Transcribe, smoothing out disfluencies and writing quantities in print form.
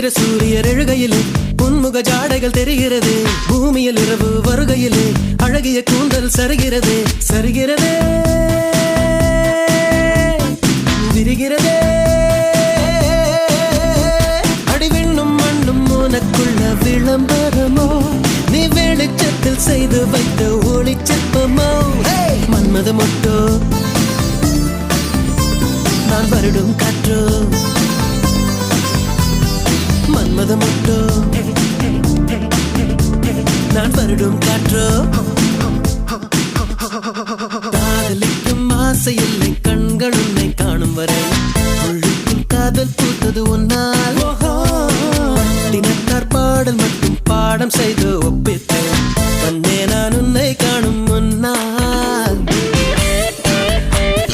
சந்திர சூரியர் எழுகையிலே புன்முக ஜாடைகள் தெரிகிறது. பூமியில் இரவு வருகையிலே அழகிய கூந்தல் சருகிறது. சருகிறதே விரிகிறதே அடிவிண்ணும் மண்ணும் உனக்குள்ள விளம்பரமோ, நீ வெளிச்சத்தில் செய்து வைத்த ஒளிச்சிற்பமோ. மன்மத மொட்டோ நான் வருடும் காற்றோ, மன்மத மொட்டோ நான் வருடும் காற்றோ. காதலிக்கும் ஆசை இல்லை கண்கள் உன்னை காணும் வரை, உள்ளுக்குள் காதல் பூத்தது உன்னால். தினத்தார் பாடல் மட்டும் பாடம் செய்து